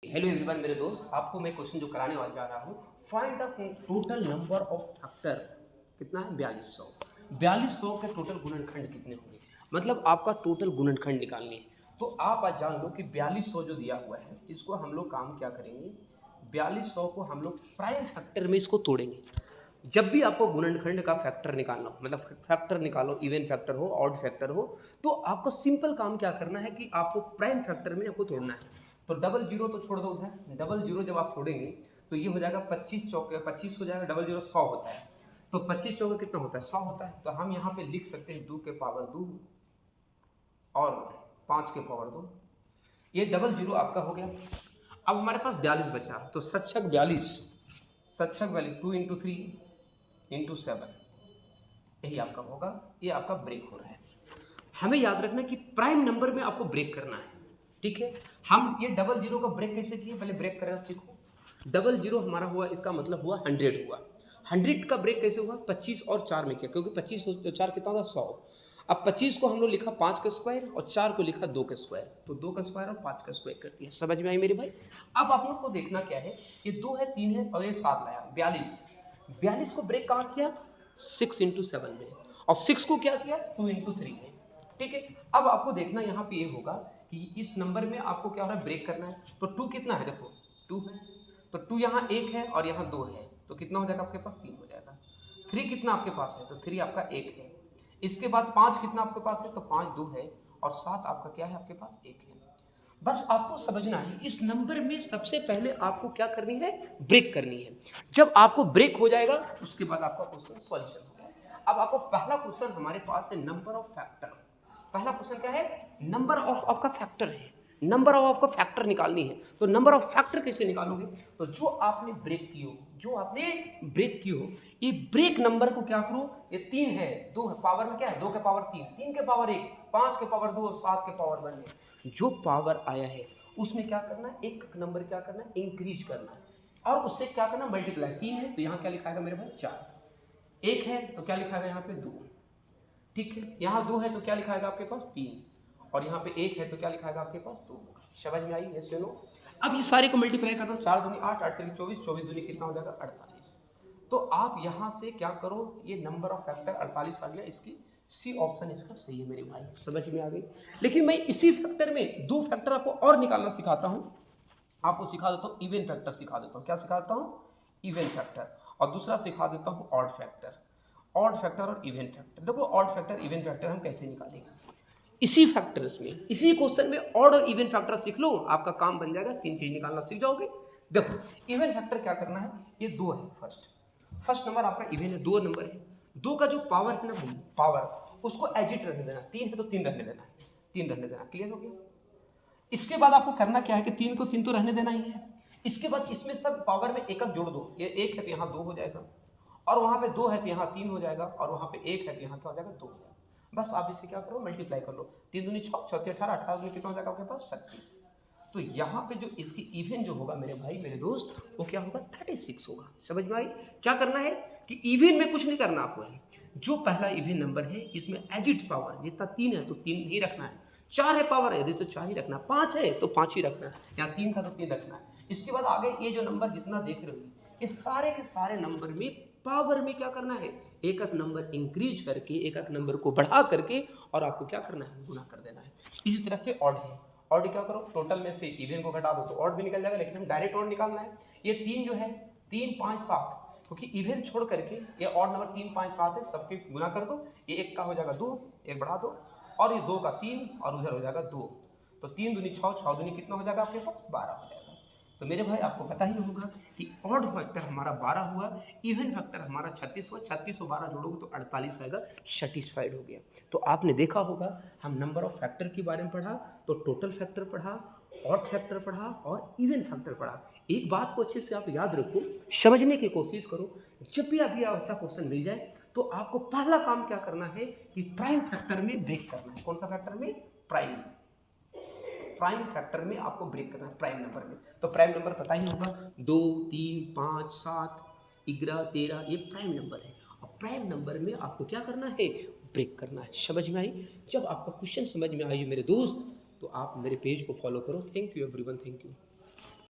Hello everyone मेरे दोस्त, आपको मैं क्वेश्चन जो कराने वाला जा रहा हूँ, find the total number of factor. कितना है? 4200। 4200 के टोटल गुणनखंड कितने होंगे? मतलब आपका टोटल गुणनखंड निकालनी है। तो आप आज जान लो कि 4200 जो दिया हुआ है, इसको हम लोग काम क्या करेंगे? 4200 को हम लोग प्राइम फैक्टर में इसको तोड़ेंगे। जब भी आपको गुणनखंड का फैक्टर निकालना हो, मतलब फैक्टर निकालो, इवन फैक्टर हो, ऑड फैक्टर हो, तो आपको सिंपल काम क्या करना है कि आपको प्राइम फैक्टर में आपको तोड़ना है। तो डबल जीरो तो छोड़ दो उधर, डबल जीरो जब आप छोड़ेंगे तो ये हो जाएगा 25 चौके 25 हो जाएगा, डबल जीरो 100 होता है। तो 25 चौके कितना होता है? 100 होता है। तो हम यहाँ पे लिख सकते हैं 2 के पावर 2 और 5 के पावर 2। ये डबल जीरो आपका हो गया। अब हमारे पास 42 बचा, तो सच्छक 42, सच्छक वैल्यू 2 इंटू 3 इंटू 7, यही आपका होगा। ये आपका ब्रेक हो रहा है। हमें याद रखना कि प्राइम नंबर में आपको ब्रेक करना है, ठीक है। हम ये डबल जीरो का ब्रेक कैसे किए, पहले ब्रेक करना सीखो। डबल जीरो हमारा हुआ, इसका मतलब हुआ 100 हुआ। 100 का ब्रेक कैसे हुआ? 25 और 4 में किया, क्योंकि 25 और 4 कितना होगा? 100। अब 25 को हम लोग लिखा 5 का स्क्वायर और 4 को लिखा 2 का स्क्वायर, तो 2 का स्क्वायर और 5 का स्क्वायर कर दिया। समझ में आई मेरे भाई? अब आप लोग को देखना क्या है, ये 2 है, 3 है और ये 7 लाया, 42। 42 को ब्रेक कहाँ किया? 6 इंटू 7 में। और 6 को क्या किया? 2 इंटू 3 में। ठीक है। अब आपको देखना यहाँ पे ये होगा कि इस नंबर में आपको क्या हो रहा है? ब्रेक करना है। तो 2 कितना है? देखो 2 है, तो 2 यहाँ 1 है और यहाँ 2 है, तो कितना हो जाएगा आपके पास? 3 हो जाएगा। 3 कितना आपके पास है? तो 3 आपका 1 है। इसके बाद 5 कितना आपके पास है? तो 5 2 है और 7 आपका क्या है? आपके पास 1 है। बस आपको समझना है, इस नंबर में सबसे पहले आपको क्या करनी है? ब्रेक करनी है। जब आपको ब्रेक हो जाएगा उसके बाद आपका क्वेश्चन सॉल्यूशन हो गया। अब आपको पहला क्वेश्चन हमारे पास है नंबर ऑफ फैक्टर। पहला क्वेश्चन क्या है? नंबर ऑफ आपका फैक्टर है। नंबर ऑफ आपको फैक्टर निकालनी है। तो नंबर ऑफ फैक्टर कैसे निकालोगे? तो जो आपने ब्रेक की हो, जो आपने ब्रेक की हो, ये ब्रेक नंबर को क्या करो? ये 3 है, 2 है, पावर में क्या है? 2 के पावर 3, 3 के पावर 1, 5 के पावर 2 और 7 के पावर 1 है। जो पावर आया है उसमें क्या करना है? एक नंबर क्या करना है? इंक्रीज करना है और उससे क्या करना? मल्टीप्लाई। 3 है तो यहाँ क्या लिखाएगा मेरे भाई? 4। 1 है तो क्या लिखाएगा यहाँ पे? 2। ठीक है। यहाँ 2 है तो क्या लिखाएगा आपके पास? 3। और यहाँ पे 1 है तो क्या लिखाएगा आपके पास? 2 होगा। समझ में आई? यस या नो? अब ये सारे को मल्टीप्लाई कर दो, 4 दूनी 8, 8 तीन 24, 24 दूनी कितना हो जाएगा? 48। तो आप यहाँ से क्या करो, ये नंबर ऑफ फैक्टर 48 आ गया, इसकी सी ऑप्शन इसका सही है मेरे भाई। समझ में आ गई? लेकिन मैं इसी फैक्टर में 2 फैक्टर आपको और निकालना सिखाता हूँ। आपको सिखा देता हूँ इवन फैक्टर सिखा देता हूँ। क्या सिखाता हूँ? Even factor. और दूसरा सिखा देता हूँ ऑड फैक्टर। ऑड फैक्टर और इवन फैक्टर। देखो ऑड फैक्टर इवन फैक्टर हम कैसे निकालेंगे, इसी फैक्टर्स में, इसी क्वेश्चन में ऑड और इवन फैक्टर सीख लो, आपका काम बन जाएगा। 3 चीज निकालना सीख जाओगे। देखो इवन फैक्टर क्या करना है, ये 2 है, फर्स्ट नंबर आपका इवन है, 2 नंबर है। 2 का जो पावर है ना भाई, पावर उसको एजिट रहने देना। 3 है तो 3 रहने देना है, 3 रहने देना। क्लियर हो गया? इसके बाद आपको करना क्या है कि 3 को 3 तो रहने देना ही है। इसके बाद इसमें सब पावर में एकक जोड़ दो। ये 1 है तो यहाँ 2 हो जाएगा, और वहाँ पे 2 है तो यहाँ 3 हो जाएगा, और वहाँ पे 1 है तो यहाँ क्या हो जाएगा? 2 हो जाएगा। बस आप इसे क्या करो? मल्टीप्लाई कर लो। 3 दूनी 6, 6 18, 18 दूनी कितना हो जाएगा आपके पास? 36। तो यहाँ पे जो इसकी इवन जो होगा मेरे भाई मेरे दोस्त, वो क्या होगा? 36 होगा। समझ में आई? क्या करना है कि इवन में कुछ नहीं करना आपको है। जो पहला इवन नंबर है इसमें एजिट पावर जितना 3 है तो 3 ही रखना है, 4 है पावर यदि तो 4 ही रखना है, 5 है तो 5 ही रखना है, यहाँ 3 था तो 3 रखना है। इसके बाद आगे ये जो नंबर जितना देख रहे हो, ये सारे के सारे नंबर में पावर में क्या करना है? एक एक नंबर इंक्रीज करके, एक एक नंबर को बढ़ा करके, और आपको क्या करना है? गुना कर देना है। इसी तरह से ऑड है। ऑड क्या करो? टोटल में से इवन को घटा दो तो ऑड भी निकल जाएगा, लेकिन हम डायरेक्ट ऑड निकालना है। ये 3 जो है, 3 5 7, क्योंकि इवन छोड़ करके ये ऑड नंबर 3 5 7 है, सबके गुना कर दो। ये 1 का हो जाएगा 2, एक बढ़ा दो, और ये 2 का 3, और उधर हो जाएगा 2। तो 3 दूनी 6, 6 दूनी कितना हो जाएगा आपके पास? 12 हो जाएगा। तो मेरे भाई आपको पता ही होगा कि ऑड फैक्टर हमारा 12 हुआ, इवन फैक्टर हमारा 36 हुआ। 36 और 12 जोड़ोगे तो 48 आएगा। सेटिस्फाइड हो गया। तो आपने देखा होगा हम नंबर ऑफ फैक्टर के बारे में पढ़ा, तो टोटल फैक्टर पढ़ा, ऑड फैक्टर पढ़ा और इवन फैक्टर पढ़ा। एक बात को अच्छे से आप याद रखो, समझने की कोशिश करो। जब भी अभी ऐसा क्वेश्चन मिल जाए तो आपको पहला काम क्या करना है कि प्राइम फैक्टर में ब्रेक करना है। कौन सा फैक्टर में? प्राइम फैक्टर में आपको ब्रेक करना है, प्राइम नंबर में। तो प्राइम नंबर पता ही होगा, 2 3 5 7 11 13, ये प्राइम नंबर है। और प्राइम नंबर में आपको क्या करना है? ब्रेक करना है। समझ में आई? जब आपका क्वेश्चन समझ में आई मेरे दोस्त, तो आप मेरे पेज को फॉलो करो। Thank you everyone, thank you.